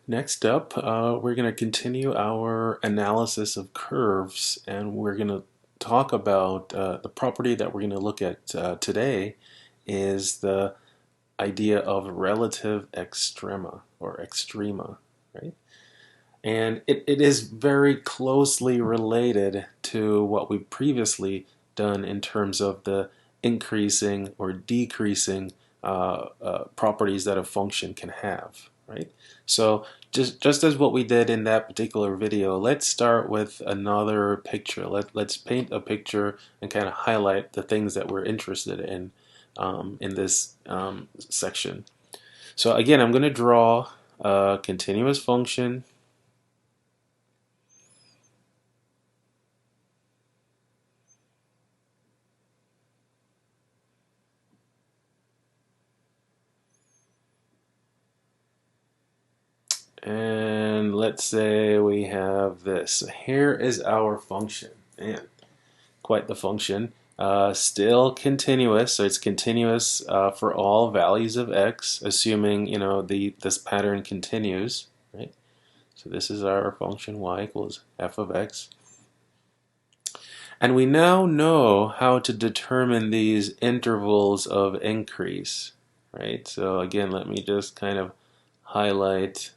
Next up, we're going to continue our analysis of curves, and we're going to talk about the property that we're going to look at today is the idea of relative extrema or extrema, right? And it is very closely related to what we've previously done in terms of the increasing or decreasing properties that a function can have, right? So just as what we did in that particular video, let's start with another picture. Let's paint a picture and kind of highlight the things that we're interested in this section. So again, I'm going to draw a continuous function. And let's say we have this. Here is our function. Man, quite the function. Still continuous, so it's continuous for all values of x, assuming this pattern continues, right? So this is our function y equals f of x. And we now know how to determine these intervals of increase, right? So again, let me just kind of highlight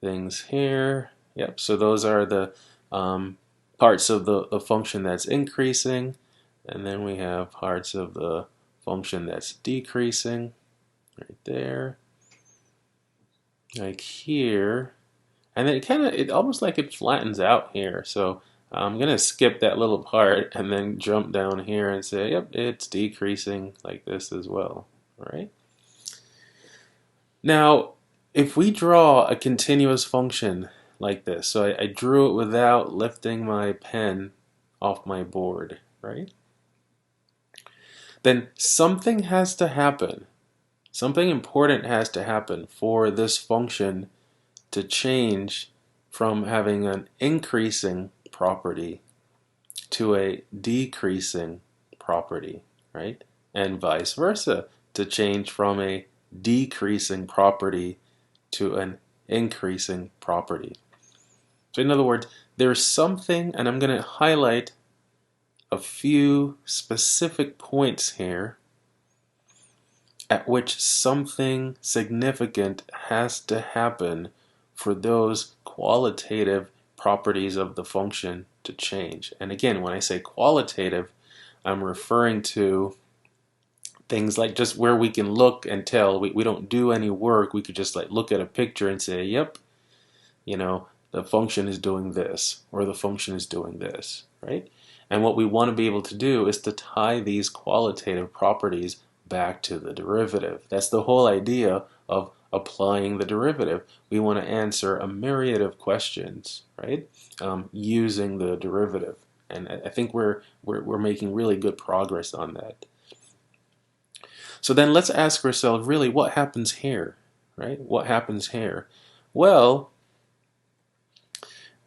things here. Yep, so those are the parts of the function that's increasing, and then we have parts of the function that's decreasing right there, like here, and then it almost like it flattens out here. So I'm gonna skip that little part and then jump down here and say, yep, it's decreasing like this as well. All right. Now, if we draw a continuous function like this, so I drew it without lifting my pen off my board, right? Then something has to happen. Something important has to happen for this function to change from having an increasing property to a decreasing property, right? And vice versa, to change from a decreasing property to an increasing property. So in other words, there's something, and I'm going to highlight a few specific points here at which something significant has to happen for those qualitative properties of the function to change. And again, when I say qualitative, I'm referring to things like just where we can look and tell. We don't do any work. We could just like look at a picture and say, yep, the function is doing this, or the function is doing this, right? And what we want to be able to do is to tie these qualitative properties back to the derivative. That's the whole idea of applying the derivative. We want to answer a myriad of questions, right? Using the derivative. And I think we're making really good progress on that. So then let's ask ourselves, really, what happens here, right? What happens here? Well,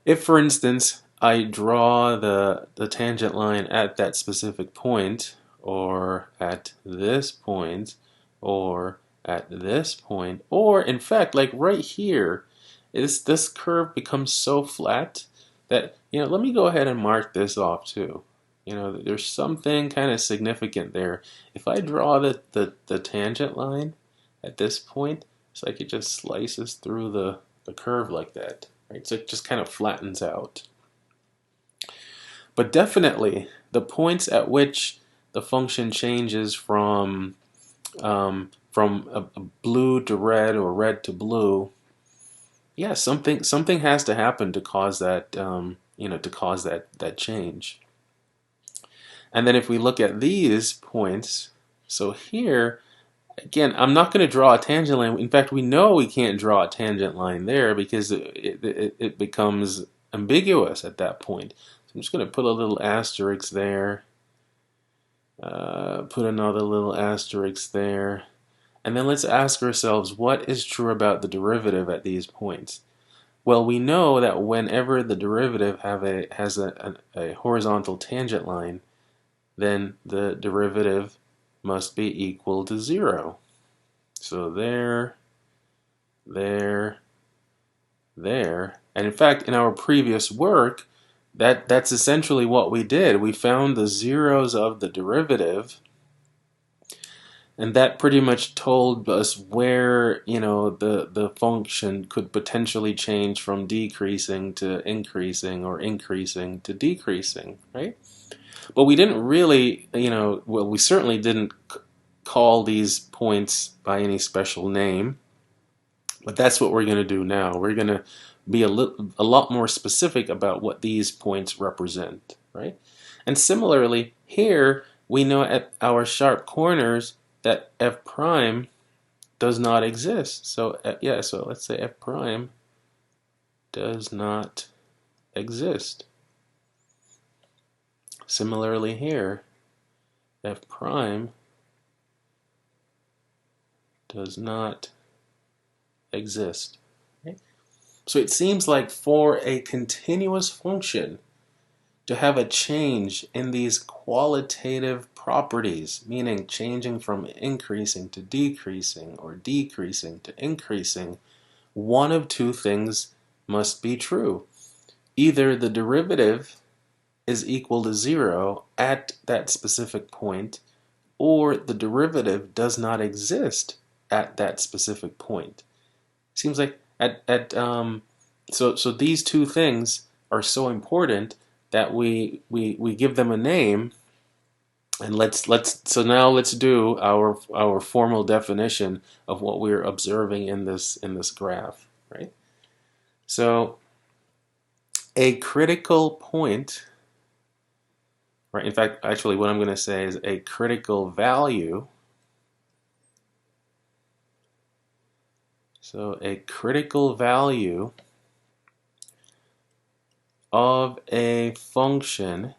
if, for instance, I draw the tangent line at that specific point, or at this point, or at this point, or in fact, like right here, this curve becomes so flat that, let me go ahead and mark this off too. There's something kind of significant there. If I draw the tangent line at this point, it's like it just slices through the curve like that. Right? So it just kind of flattens out. But definitely, the points at which the function changes from a blue to red or red to blue, yeah, something has to happen to cause that that change. And then if we look at these points, so here, again, I'm not going to draw a tangent line. In fact, we know we can't draw a tangent line there because it becomes ambiguous at that point. So I'm just going to put a little asterisk there, put another little asterisk there, and then let's ask ourselves, what is true about the derivative at these points? Well, we know that whenever the derivative has a horizontal tangent line, then the derivative must be equal to 0. So there, there. And in fact, in our previous work, that's essentially what we did. We found the zeros of the derivative, and that pretty much told us where, the function could potentially change from decreasing to increasing or increasing to decreasing, right? But we didn't really, well, we certainly didn't call these points by any special name. But that's what we're going to do now. We're going to be a lot more specific about what these points represent, right? And similarly, here we know at our sharp corners that f prime does not exist. So so let's say f prime does not exist. Similarly here, f prime does not exist. Okay? So it seems like for a continuous function to have a change in these qualitative properties, meaning changing from increasing to decreasing or decreasing to increasing, one of two things must be true. Either the derivative is equal to 0 at that specific point, or the derivative does not exist at that specific point. Seems like so these two things are so important that we give them a name. And so now let's do our formal definition of what we're observing in this graph, right? So a critical point, right? In fact, actually what I'm going to say is a critical value. So a critical value of a function,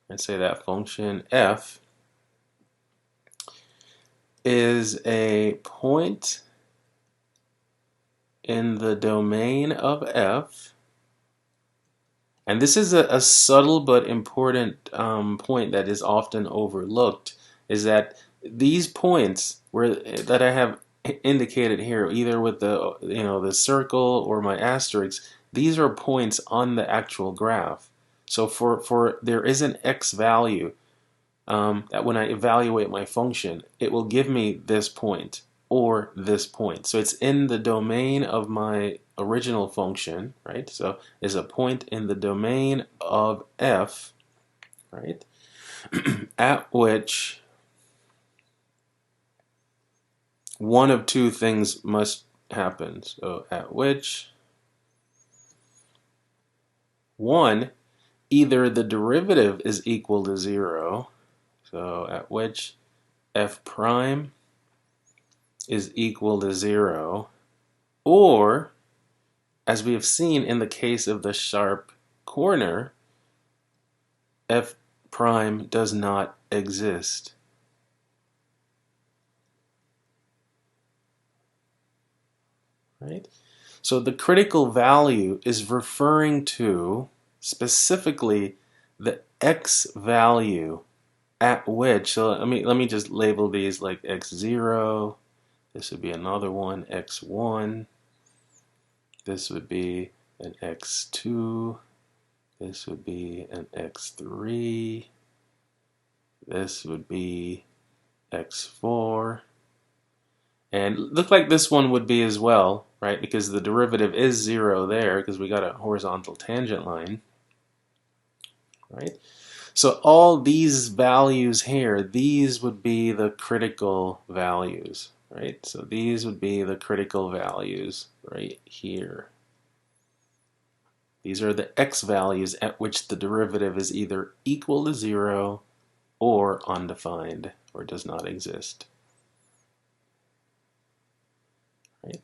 let's say that function f, is a point in the domain of f. And this is a subtle but important point that is often overlooked, is that these points that I have indicated here, either with the circle or my asterisk, these are points on the actual graph. So for there is an x value that when I evaluate my function, it will give me this point or this point. So it's in the domain of my original function, right? So is a point in the domain of f, right? At which one of two things must happen. So at which one, either the derivative is equal to 0, so at which f prime is equal to 0, or, as we have seen in the case of the sharp corner, f prime does not exist. Right? So the critical value is referring to specifically the x value at which, so let me just label these like x0, this would be another one, x1, this would be an x2, this would be an x3, this would be x4, and look like this one would be as well, right? Because the derivative is 0 there because we got a horizontal tangent line, right? So all these values here, these would be the critical values, right? So these would be the critical values right here. These are the x values at which the derivative is either equal to 0 or undefined or does not exist. Right?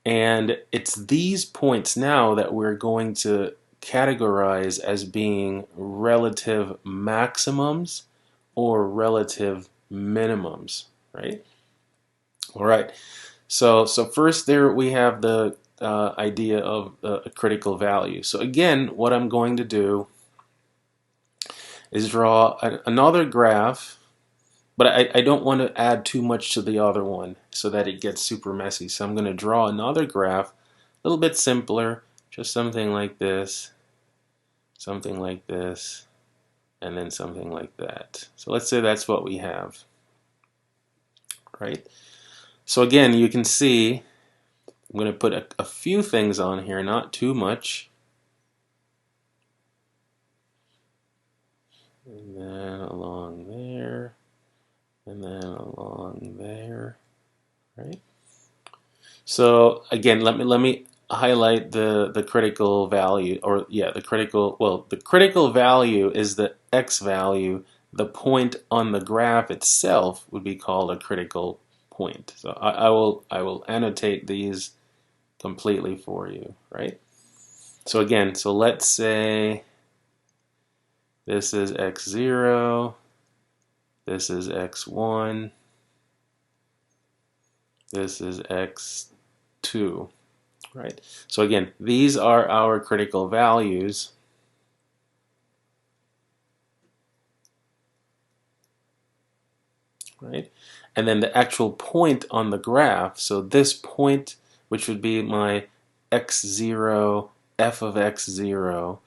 And it's these points now that we're going to categorize as being relative maximums or relative minimums, right? All right. So first there we have the idea of a critical value. So again, what I'm going to do is draw another graph, but I don't want to add too much to the other one so that it gets super messy. So I'm going to draw another graph little bit simpler, just something like this, and then something like that. So let's say that's what we have, right? So again, you can see I'm going to put a few things on here, not too much. And then along there, and then along there, right? So again, let me highlight the critical value, or yeah, the critical value is the x value. The point on the graph itself would be called a critical point. So I will annotate these completely for you, right? So again, so let's say this is x0, this is x1, this is x2, right? So again, these are our critical values. Right? And then the actual point on the graph, so this point, which would be my x0, f of x0,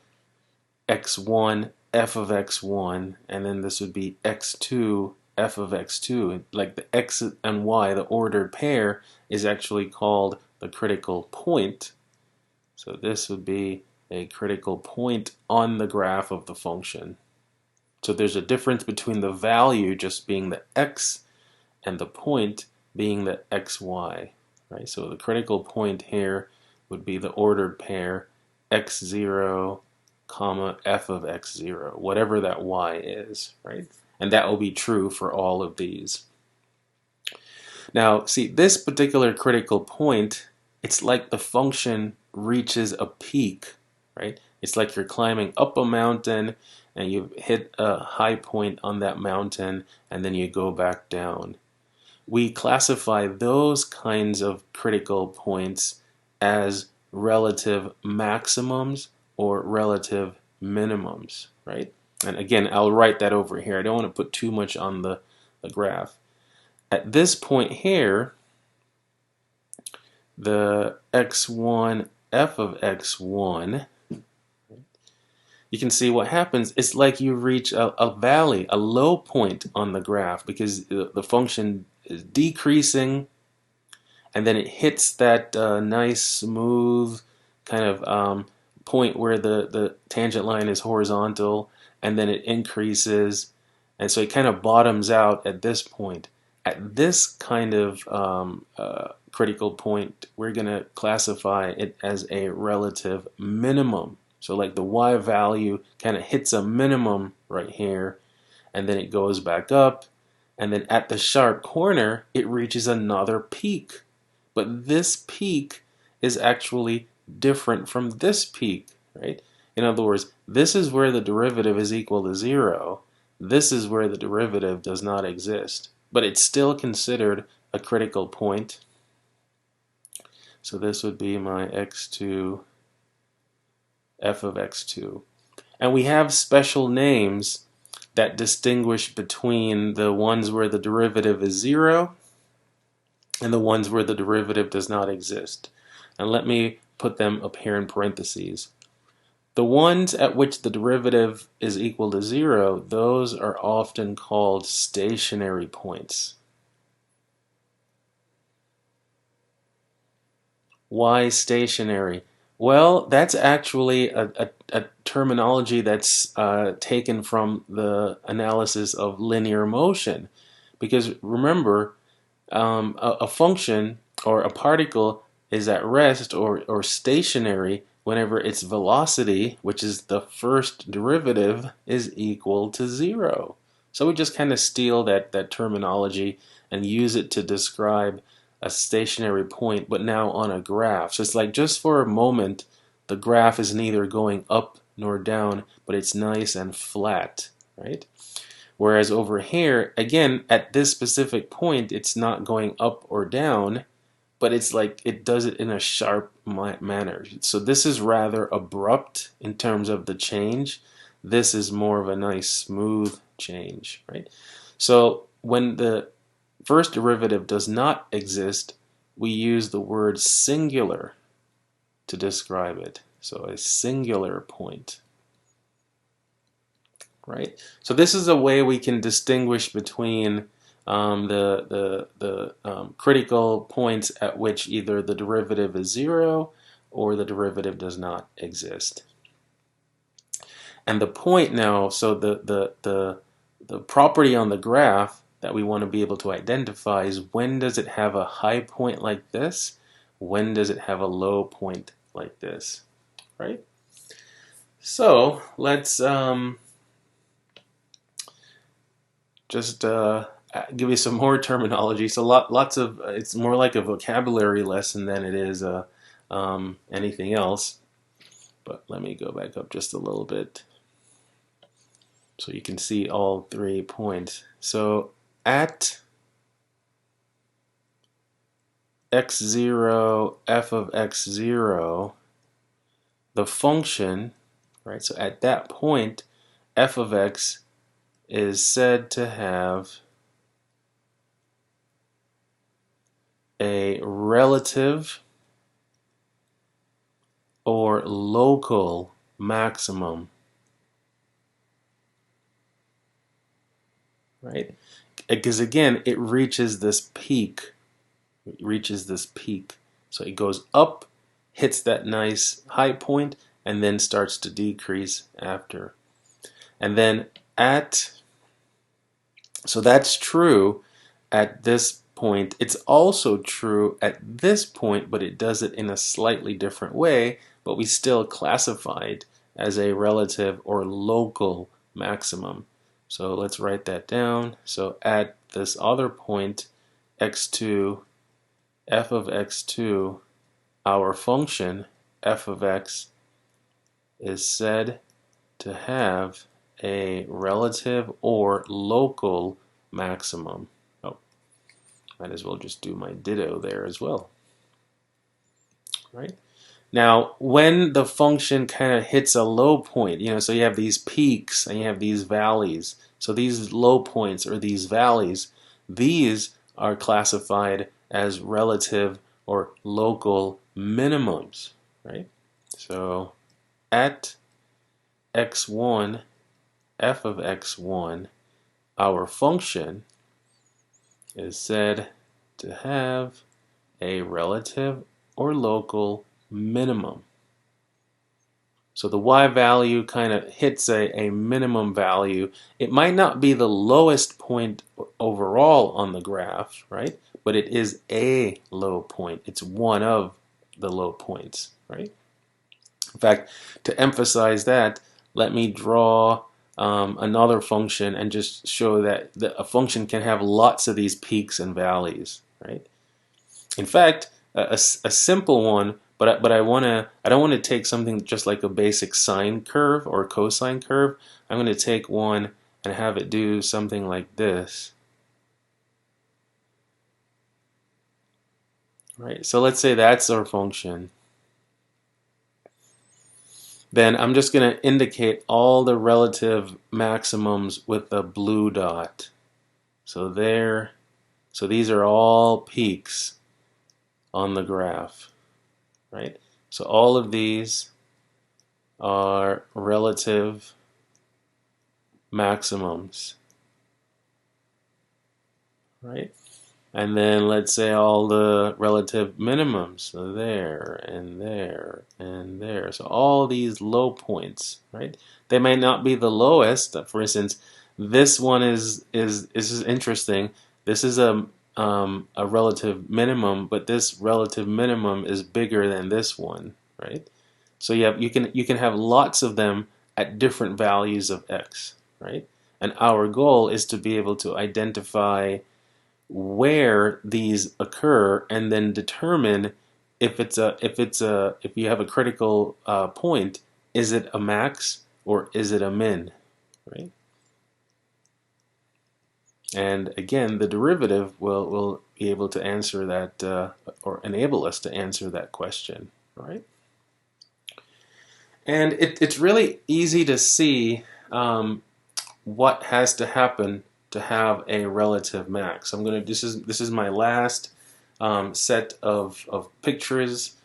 x1, f of x1, and then this would be x2, f of x2. Like the x and y, the ordered pair, is actually called the critical point. So this would be a critical point on the graph of the function. So there's a difference between the value just being the x and the point being the xy, right? So the critical point here would be the ordered pair x0, comma f of x0, whatever that y is, right? And that will be true for all of these. Now, see, this particular critical point, it's like the function reaches a peak, right? It's like you're climbing up a mountain and you hit a high point on that mountain and then you go back down. We classify those kinds of critical points as relative maximums or relative minimums, right? And again, I'll write that over here. I don't want to put too much on the graph. At this point here, the x1 f of x1, you can see what happens. It's like you reach a valley, a low point on the graph because the function is decreasing and then it hits that nice smooth kind of point where the tangent line is horizontal, and then it increases, and so it kind of bottoms out at this point. At this kind of critical point, we're going to classify it as a relative minimum. So like the y value kind of hits a minimum right here, and then it goes back up, and then at the sharp corner, it reaches another peak. But this peak is actually different from this peak, right? In other words, this is where the derivative is equal to 0. This is where the derivative does not exist. But it's still considered a critical point. So this would be my x2, f of x2. And we have special names that distinguish between the ones where the derivative is 0 and the ones where the derivative does not exist. And let me put them up here in parentheses. The ones at which the derivative is equal to 0, those are often called stationary points. Why stationary? Well, that's actually a terminology that's taken from the analysis of linear motion. Because remember, a function or a particle is at rest or stationary whenever its velocity, which is the first derivative, is equal to 0. So we just kind of steal that terminology and use it to describe a stationary point, but now on a graph. So it's like just for a moment, the graph is neither going up nor down, but it's nice and flat, right? Whereas over here, again, at this specific point, it's not going up or down, but it's like it does it in a sharp manner. So this is rather abrupt in terms of the change. This is more of a nice smooth change, right? So when the first derivative does not exist, we use the word singular. to describe it. So a singular point. Right? So this is a way we can distinguish between the critical points at which either the derivative is zero or the derivative does not exist. And the point now, so the property on the graph that we want to be able to identify is when does it have a high point like this? When does it have a low point like this? Right? So let's just give you some more terminology. So lots of it's more like a vocabulary lesson than it is anything else. But let me go back up just a little bit so you can see all 3 points. So at x0, f of x0, the function, right? So at that point, f of x is said to have a relative or local maximum, right? Because again, it reaches this peak. It reaches this peak. So it goes up, hits that nice high point, and then starts to decrease after. And then so that's true at this point. It's also true at this point, but it does it in a slightly different way, but we still classify it as a relative or local maximum. So let's write that down. So at this other point, x2, f of x2, our function f of x is said to have a relative or local maximum. Oh, might as well just do my ditto there as well. Right? Now, when the function kind of hits a low point, so you have these peaks and you have these valleys. So these low points or these valleys, these are classified as relative or local minimums, right? So at x1, f of x1, our function is said to have a relative or local minimum. So the y value kind of hits a minimum value. It might not be the lowest point overall on the graph, right? But it is a low point. It's one of the low points, right? In fact, to emphasize that, let me draw another function and just show that a function can have lots of these peaks and valleys, right? In fact, a simple one, but I don't want to take something just like a basic sine curve or cosine curve. I'm going to take one and have it do something like this. Right? So let's say that's our function. Then I'm just going to indicate all the relative maximums with a blue dot. So these are all peaks on the graph, right? So all of these are relative maximums, right? And then let's say all the relative minimums, so there and there and there. So all these low points, right? They may not be the lowest. For instance, this one is interesting. This is a relative minimum, but this relative minimum is bigger than this one, right? So you can have lots of them at different values of x, right? And our goal is to be able to identify where these occur and then determine if you have a critical point, is it a max or is it a min, right? And again, the derivative will be able to answer that or enable us to answer that question, right? And it's really easy to see what has to happen to have a relative max. This is my last set of pictures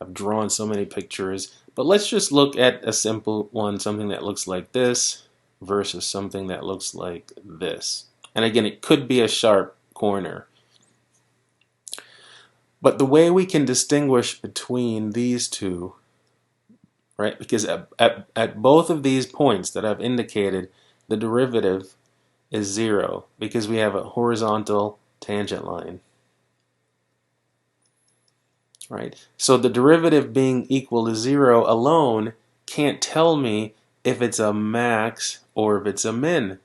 I've drawn so many pictures, but let's just look at a simple one, something that looks like this versus something that looks like this. And again, it could be a sharp corner. But the way we can distinguish between these two, right, because at both of these points that I've indicated, the derivative is 0 because we have a horizontal tangent line. Right? So the derivative being equal to 0 alone can't tell me if it's a max or if it's a min.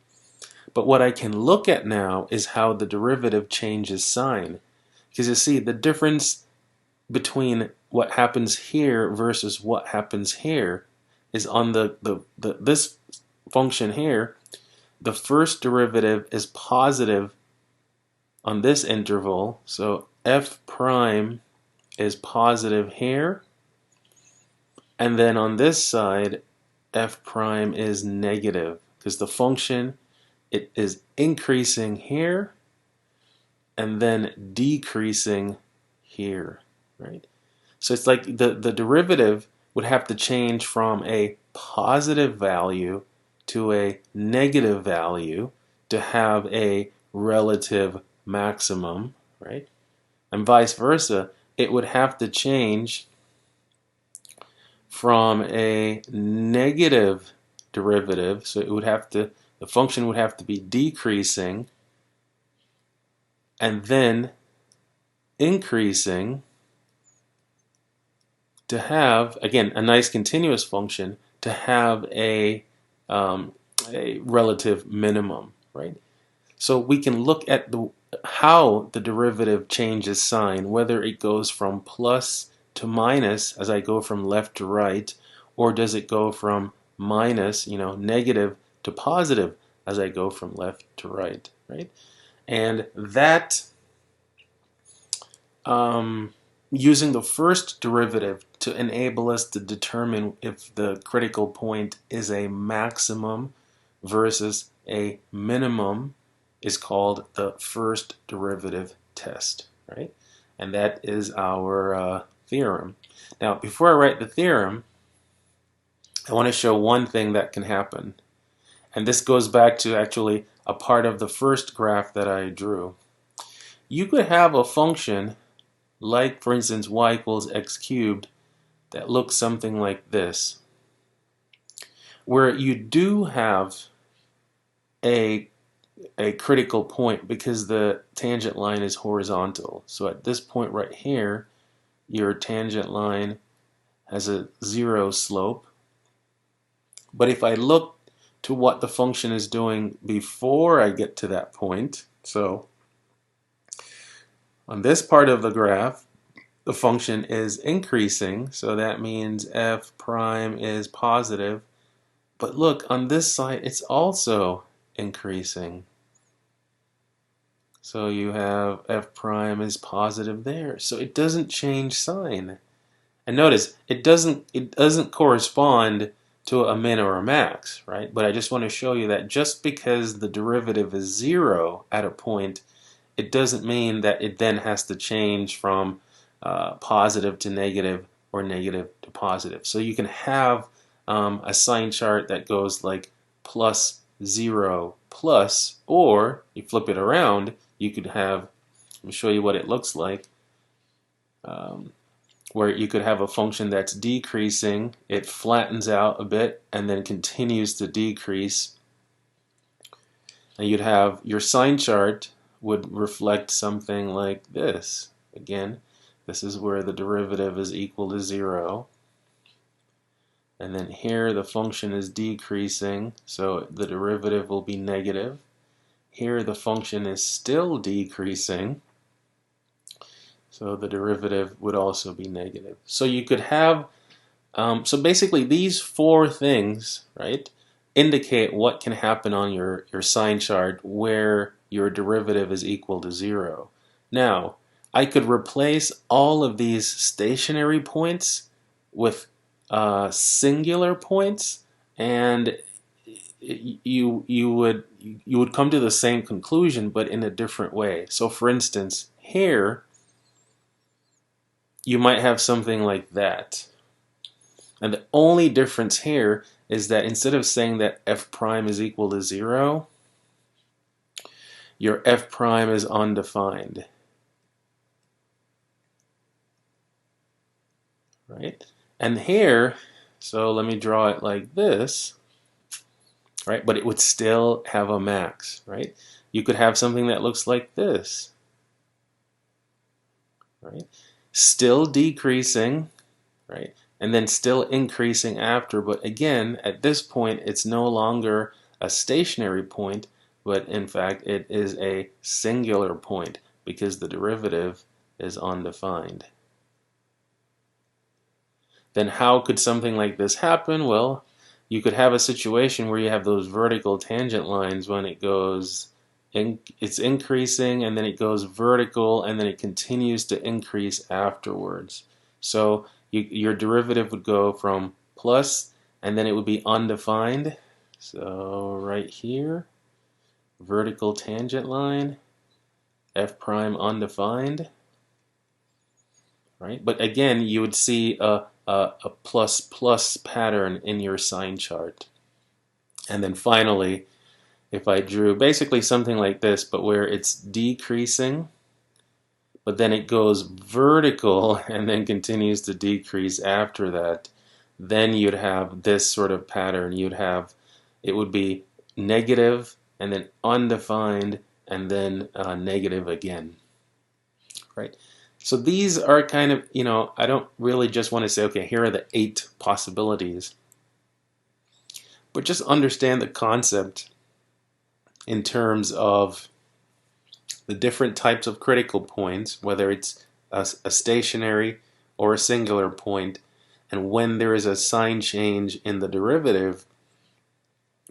But what I can look at now is how the derivative changes sign. Because you see, the difference between what happens here versus what happens here is on this function here, the first derivative is positive on this interval. So f prime is positive here, and then on this side f prime is negative because the function, it is increasing here and then decreasing here, right? So it's like the derivative would have to change from a positive value to a negative value to have a relative maximum, right? And vice versa. It would have to change from a negative derivative, so it would have to, the function would have to be decreasing and then increasing to have, again, a nice continuous function to have a relative minimum, right? So we can look at how the derivative changes sign, whether it goes from plus to minus as I go from left to right, or does it go from minus, negative to positive as I go from left to right, right? And that, using the first derivative to enable us to determine if the critical point is a maximum versus a minimum, is called the first derivative test, right? And that is our theorem. Now, before I write the theorem, I want to show one thing that can happen. And this goes back to actually a part of the first graph that I drew. You could have a function like, for instance, y equals x cubed that looks something like this, where you do have a critical point because the tangent line is horizontal. So at this point right here, your tangent line has a 0 slope. But if I look to what the function is doing before I get to that point, so on this part of the graph, the function is increasing, so that means f prime is positive. But look, on this side, it's also increasing. So you have f prime is positive there. So it doesn't change sign. And notice, it doesn't correspond to a min or a max, right? But I just want to show you that just because the derivative is 0 at a point, it doesn't mean that it then has to change from positive to negative or negative to positive. So you can have a sign chart that goes like plus 0 plus, or you flip it around, you could have, let me show you what it looks like, where you could have a function that's decreasing, it flattens out a bit and then continues to decrease. And you'd have your sign chart would reflect something like this. Again, this is where the derivative is equal to 0. And then here the function is decreasing, so the derivative will be negative. Here the function is still decreasing, so the derivative would also be negative. So you could have, so basically these four things, right, indicate what can happen on your sign chart where your derivative is equal to 0. Now, I could replace all of these stationary points with singular points, and you would come to the same conclusion, but in a different way. So, for instance, here you might have something like that. And the only difference here is that instead of saying that f prime is equal to 0, your f prime is undefined. Right? And here, so let me draw it like this, right? But it would still have a max, right? You could have something that looks like this, right? Still decreasing, right? And then still increasing after, but again, at this point, it's no longer a stationary point, but in fact, it is a singular point because the derivative is undefined. Then how could something like this happen? Well, you could have a situation where you have those vertical tangent lines when it goes it's increasing and then it goes vertical and then it continues to increase afterwards. So your derivative would go from plus and then it would be undefined. So right here, vertical tangent line, f prime undefined, right? But again, you would see a plus plus pattern in your sign chart. And then finally, if I drew basically something like this, but where it's decreasing, but then it goes vertical and then continues to decrease after that, then you'd have this sort of pattern. It would be negative and then undefined and then negative again, right? So these are kind of, I don't really just want to say, okay, here are the 8 possibilities, but just understand the concept in terms of the different types of critical points, whether it's a stationary or a singular point, and when there is a sign change in the derivative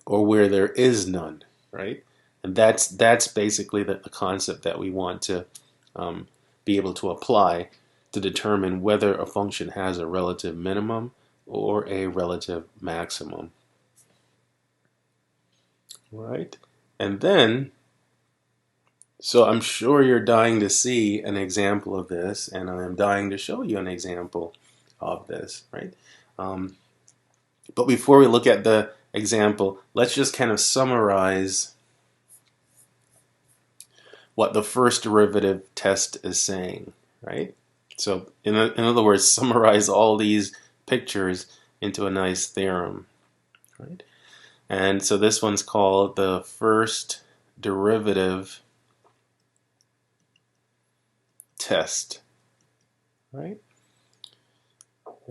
or where there is none, right? And that's basically the concept that we want to be able to apply to determine whether a function has a relative minimum or a relative maximum. Right? And then, so I'm sure you're dying to see an example of this, and I'm dying to show you an example of this, right? But before we look at the example, let's just kind of summarize what the first derivative test is saying, right? So in other words, summarize all these pictures into a nice theorem, right? And so this one's called the first derivative test, right?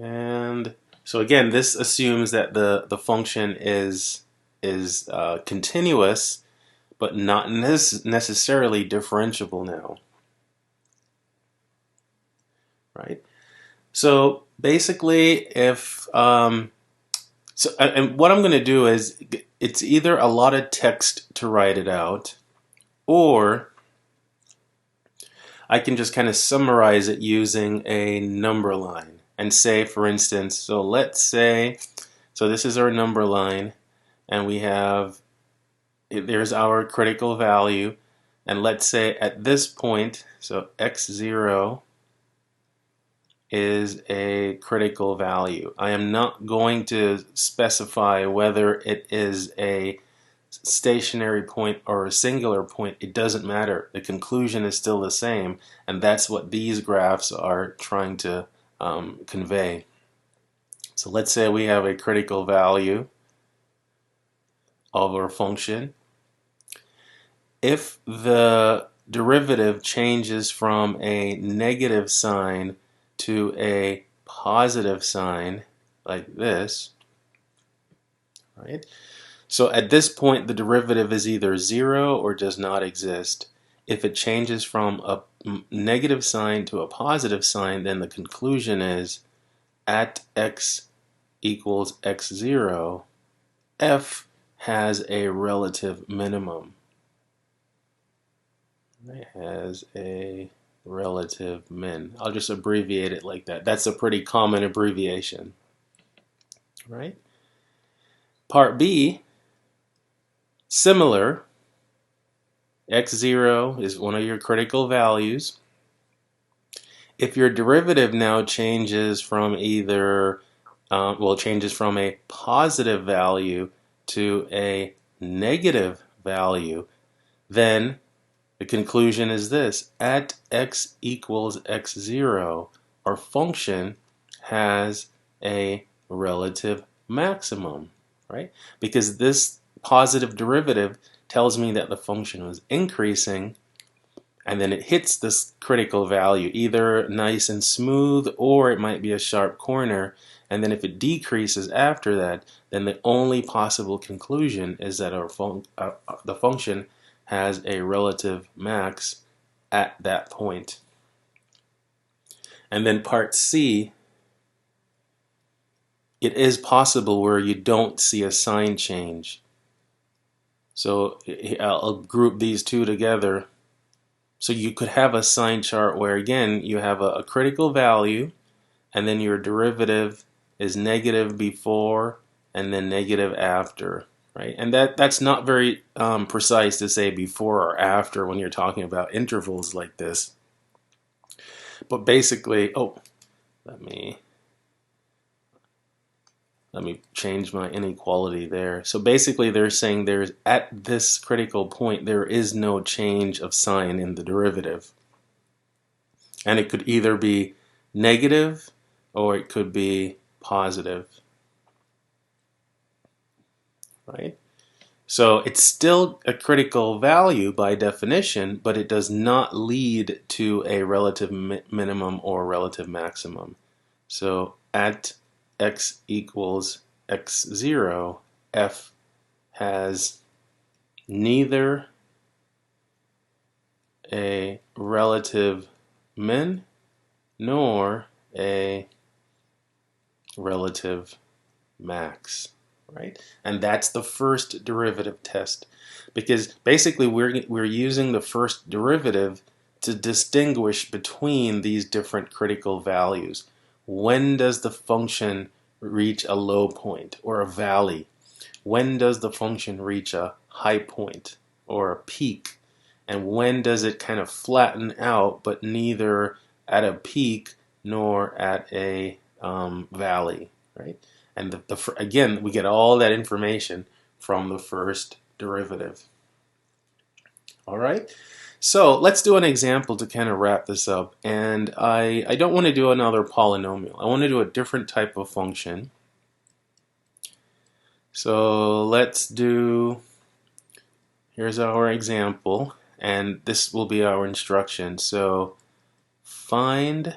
And so again, this assumes that the function is continuous, but not necessarily differentiable now, right? So basically, if and what I'm going to do is it's either a lot of text to write it out, or I can just kind of summarize it using a number line and say, for instance, so let's say, so this is our number line, and we have, there's our critical value, and let's say at this point, so x0 is a critical value. I am not going to specify whether it is a stationary point or a singular point. It doesn't matter. The conclusion is still the same, and that's what these graphs are trying to convey. So let's say we have a critical value of our function. If the derivative changes from a negative sign to a positive sign like this, right? So at this point, the derivative is either 0 or does not exist. If it changes from a negative sign to a positive sign, then the conclusion is at x equals x0, f has a relative minimum. It has a relative min. I'll just abbreviate it like that. That's a pretty common abbreviation, right? Part B, similar. X0 is one of your critical values. If your derivative now changes from changes from a positive value to a negative value, then the conclusion is this: at x equals x0, our function has a relative maximum, right? Because this positive derivative tells me that the function was increasing, and then it hits this critical value, either nice and smooth or it might be a sharp corner. And then if it decreases after that, then the only possible conclusion is that the function has a relative max at that point. And then part C, it is possible where you don't see a sign change. So I'll group these two together. So you could have a sign chart where, again, you have a critical value, and then your derivative is negative before and then negative after, right? And that's not very precise to say before or after when you're talking about intervals like this. But basically, let me change my inequality there. So basically they're saying at this critical point there is no change of sign in the derivative. And it could either be negative or it could be positive. Right? So it's still a critical value by definition, but it does not lead to a relative minimum or relative maximum. So at x equals x0, f has neither a relative min nor a relative max, right? And that's the first derivative test, because basically we're using the first derivative to distinguish between these different critical values. When does the function reach a low point or a valley? When does the function reach a high point or a peak? And when does it kind of flatten out, but neither at a peak nor at a valley, right? And again, we get all that information from the first derivative. All right, so let's do an example to kind of wrap this up. And I don't want to do another polynomial. I want to do a different type of function. So here's our example, and this will be our instruction. So find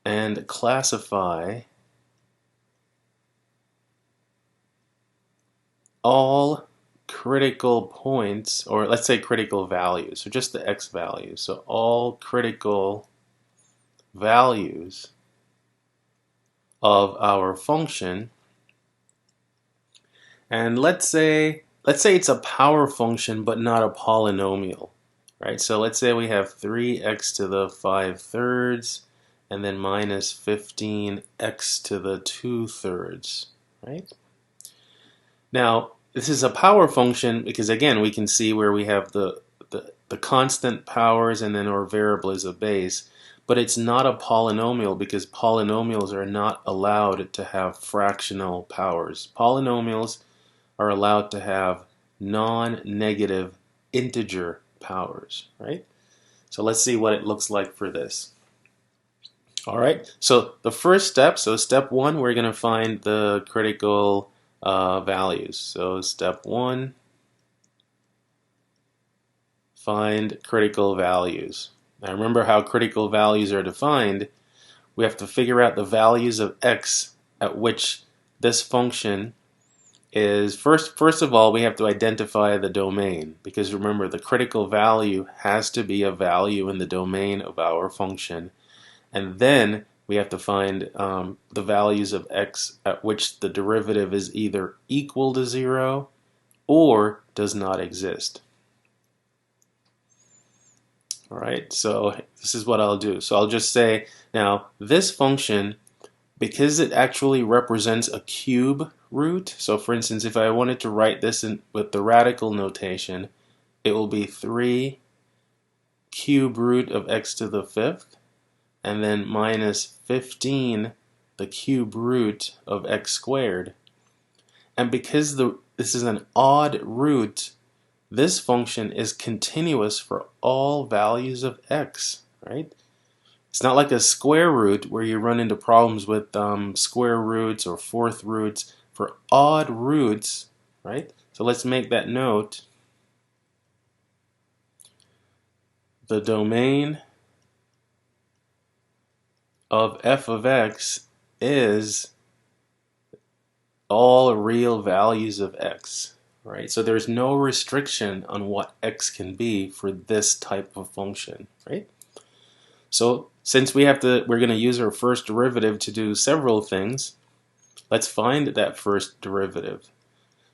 and classify all critical points, or let's say critical values, so just the x values. So all critical values of our function. And let's say it's a power function but not a polynomial, right? So let's say we have 3x to the 5/3 and then minus 15x to the 2/3, right? Now, this is a power function because, again, we can see where we have the constant powers and then our variable is a base, but it's not a polynomial because polynomials are not allowed to have fractional powers. Polynomials are allowed to have non-negative integer powers, right? So let's see what it looks like for this. All right, so the first step, so step 1, we're going to find the critical values. So step 1, find critical values. Now remember how critical values are defined. We have to figure out the values of x at which this function is, first of all, we have to identify the domain, because remember, the critical value has to be a value in the domain of our function. And then we have to find the values of x at which the derivative is either equal to 0 or does not exist. All right, so this is what I'll do. So I'll just say, now this function, because it actually represents a cube root, so for instance, if I wanted to write this with the radical notation, it will be 3 cube root of x to the 5th. and then minus 15 the cube root of x squared. And because this is an odd root, this function is continuous for all values of x, right? It's not like a square root where you run into problems with square roots or fourth roots. For odd roots, right? So let's make that note. The domain of f of x is all real values of x, right? So there's no restriction on what x can be for this type of function, right? So since we're going to use our first derivative to do several things, let's find that first derivative.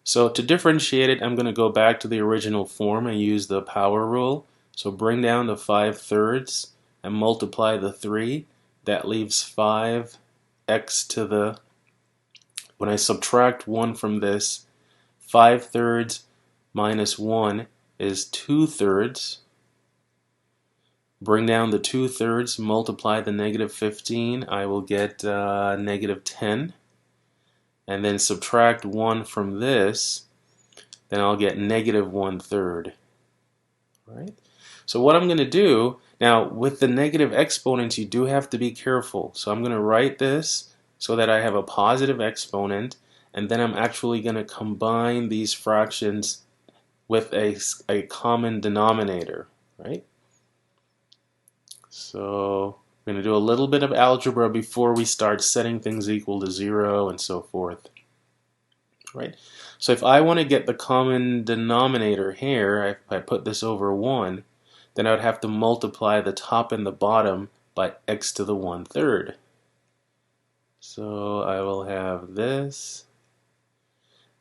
So to differentiate it, I'm going to go back to the original form and use the power rule. So bring down the 5/3 and multiply the 3. That leaves 5x to the, when I subtract 1 from this, 5/3 minus 1 is 2/3. Bring down the 2/3, multiply the negative 15, I will get negative 10. And then subtract 1 from this, then I'll get negative 1/3. Right? So what I'm going to do, now with the negative exponents you do have to be careful. So I'm going to write this so that I have a positive exponent, and then I'm actually going to combine these fractions with a common denominator. Right? So we're going to do a little bit of algebra before we start setting things equal to 0 and so forth. Right? So if I want to get the common denominator here, if I put this over 1, then I would have to multiply the top and the bottom by x to the 1/3. So I will have this,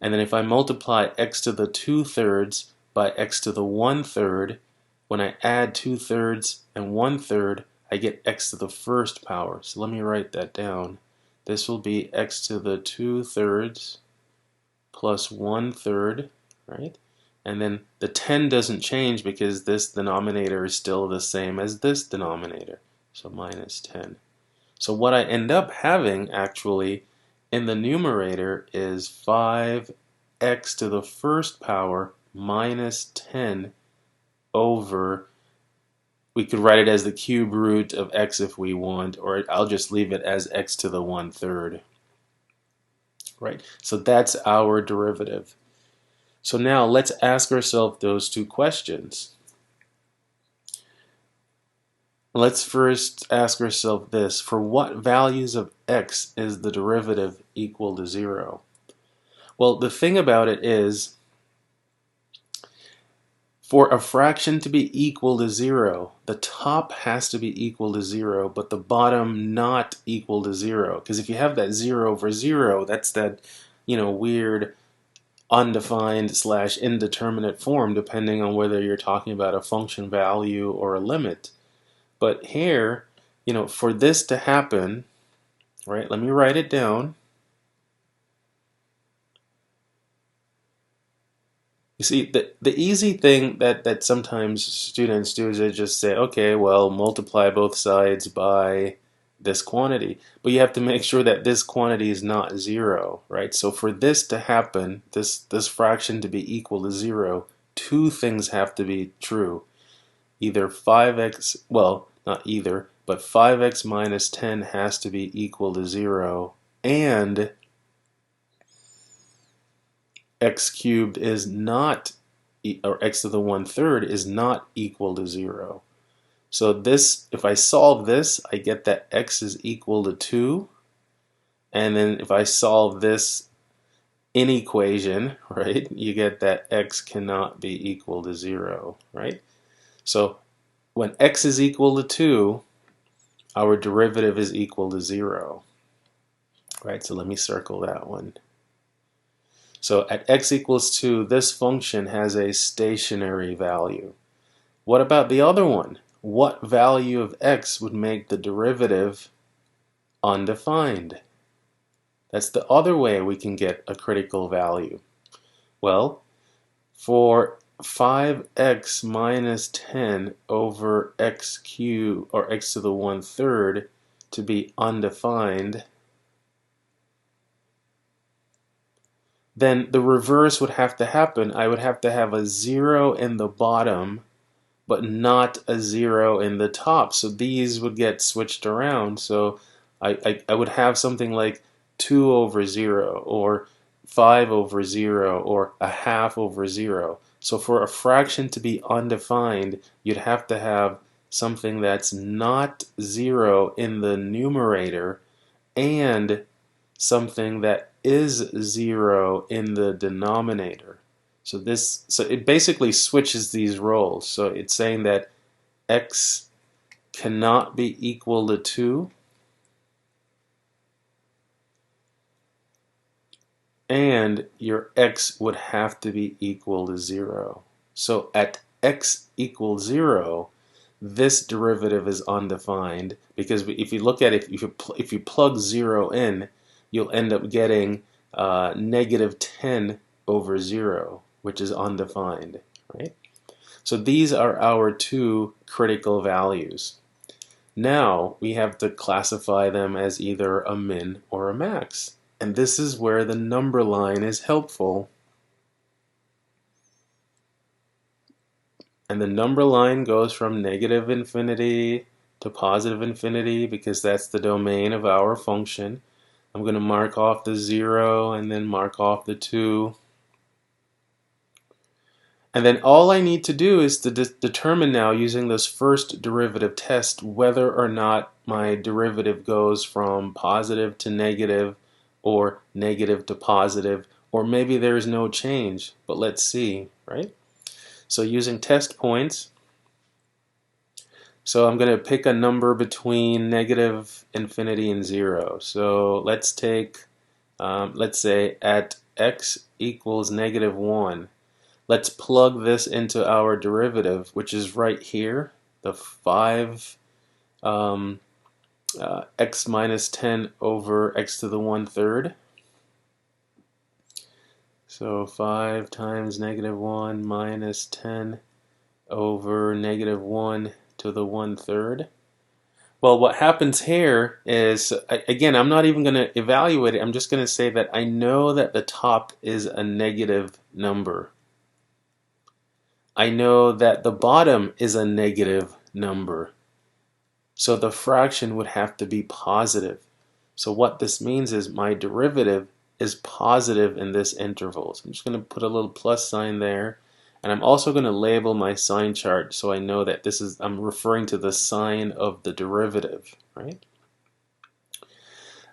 and then if I multiply x to the 2/3 by x to the 1/3, when I add 2/3 and 1/3, I get x to the first power. So let me write that down. This will be x to the 2/3 plus 1/3, right? And then the 10 doesn't change because this denominator is still the same as this denominator. So minus 10. So what I end up having actually in the numerator is 5x to the first power minus 10 over, we could write it as the cube root of x if we want, or I'll just leave it as x to the 1/3. Right? So that's our derivative. So now let's ask ourselves those two questions. Let's first ask ourselves this: for what values of x is the derivative equal to 0? Well, the thing about it is, for a fraction to be equal to 0, the top has to be equal to 0, but the bottom not equal to 0. Because if you have that 0 over 0, that's that, weird undefined / indeterminate form, depending on whether you're talking about a function value or a limit. But here, for this to happen, right, let me write it down. You see, the easy thing that sometimes students do is they just say, okay, well, multiply both sides by this quantity. But you have to make sure that this quantity is not 0, right? So for this to happen, this fraction to be equal to 0, two things have to be true. Either 5x, well, not either, but 5x minus 10 has to be equal to 0, and x cubed is not, or x to the 1/3 is not equal to 0. So this, if I solve this, I get that x is equal to 2. And then if I solve this inequation, right, you get that x cannot be equal to 0, right? So when x is equal to 2, our derivative is equal to 0. Right, so let me circle that one. So at x equals 2, this function has a stationary value. What about the other one? What value of x would make the derivative undefined? That's the other way we can get a critical value. Well, for 5x minus 10 over x cubed, or x to the 1/3, to be undefined, then the reverse would have to happen. I would have to have a 0 in the bottom, but not a 0 in the top. So these would get switched around. So I would have something like 2 over 0, or 5 over 0, or a half over 0. So for a fraction to be undefined, you'd have to have something that's not 0 in the numerator and something that is 0 in the denominator. So it basically switches these roles. So it's saying that x cannot be equal to 2, and your x would have to be equal to 0. So at x equals 0, this derivative is undefined, because if you look at it, if you plug 0 in, you'll end up getting negative 10 over 0, which is undefined, right? So these are our two critical values. Now we have to classify them as either a min or a max. And this is where the number line is helpful. And the number line goes from negative infinity to positive infinity, because that's the domain of our function. I'm going to mark off the 0 and then mark off the 2. And then all I need to do is to determine now, using this first derivative test, whether or not my derivative goes from positive to negative, or negative to positive, or maybe there's no change. But let's see, right? So using test points, so I'm going to pick a number between negative infinity and 0. So let's take, let's say at x equals negative 1. Let's plug this into our derivative, which is right here, the 5 x minus 10 over x to the 1/3. So 5 times negative 1 minus 10 over negative 1 to the 1/3. Well, what happens here is, again, I'm not even going to evaluate it. I'm just going to say that I know that the top is a negative number. I know that the bottom is a negative number. So the fraction would have to be positive. So what this means is my derivative is positive in this interval. So I'm just going to put a little plus sign there. And I'm also going to label my sign chart so I know that I'm referring to the sign of the derivative, right?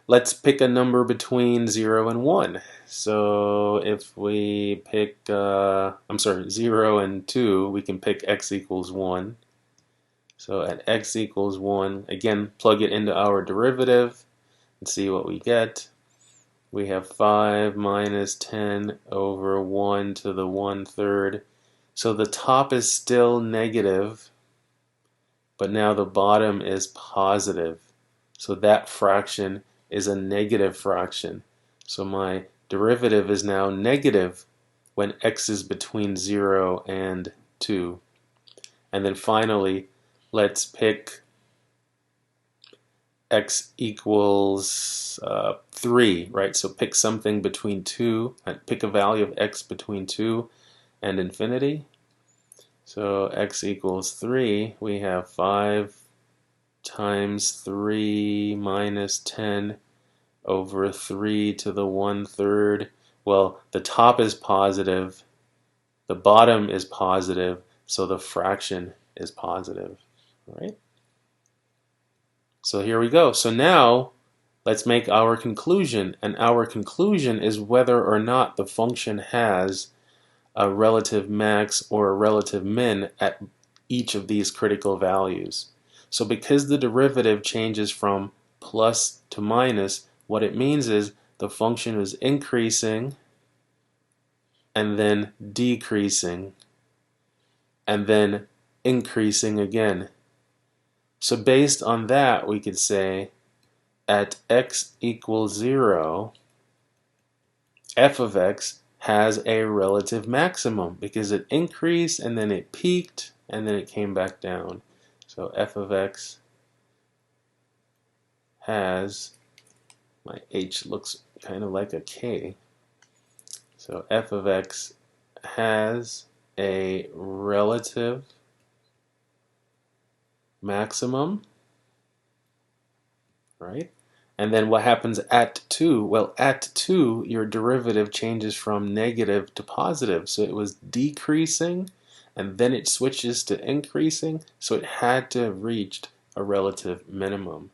Let's pick a number between 0 and 1. So if we pick, 0 and 2, we can pick x equals 1. So at x equals 1, again, plug it into our derivative and see what we get. We have 5 minus 10 over 1 to the 1/3. So the top is still negative, but now the bottom is positive. So that fraction is a negative fraction. So my derivative is now negative when x is between 0 and 2. And then finally, let's pick x equals 3, right? So pick something between 2, pick a value of x between 2 and infinity. So x equals 3, we have 5 times 3 minus 10 over 3 to the 1/3. Well, the top is positive, the bottom is positive, so the fraction is positive, right? So here we go. So now let's make our conclusion, and our conclusion is whether or not the function has a relative max or a relative min at each of these critical values. So because the derivative changes from plus to minus, what it means is the function is increasing and then decreasing and then increasing again. So based on that, we could say at x equals 0, f of x has a relative maximum because it increased and then it peaked and then it came back down. So f of x has, my h looks kind of like a k, so f of x has a relative maximum, right? And then what happens at 2? Well, at 2, your derivative changes from negative to positive. So it was decreasing, and then it switches to increasing. So it had to have reached a relative minimum.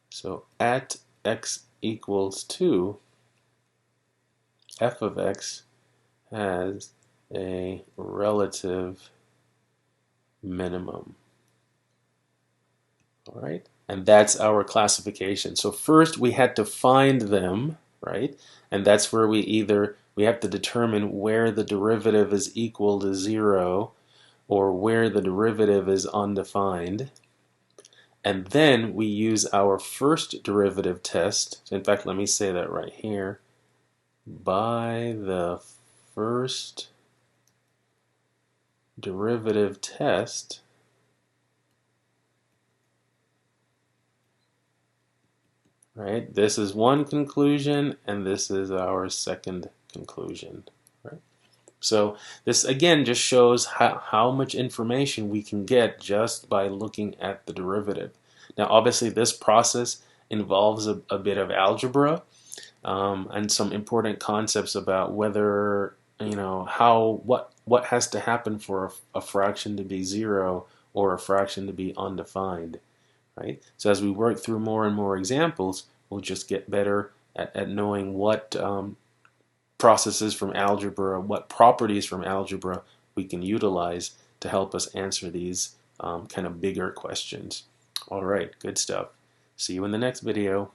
So at x equals 2, f of x has a relative minimum. All right? And that's our classification. So first we had to find them, right? And that's where we have to determine where the derivative is equal to 0 or where the derivative is undefined. And then we use our first derivative test. In fact, let me say that right here. By the first derivative test, right? This is one conclusion, and this is our second conclusion, right? So this again just shows how much information we can get just by looking at the derivative. Now, obviously, this process involves a bit of algebra and some important concepts about whether, what has to happen for a fraction to be 0 or a fraction to be undefined. Right? So as we work through more and more examples, we'll just get better at knowing what processes from algebra, what properties from algebra we can utilize to help us answer these kind of bigger questions. All right, good stuff. See you in the next video.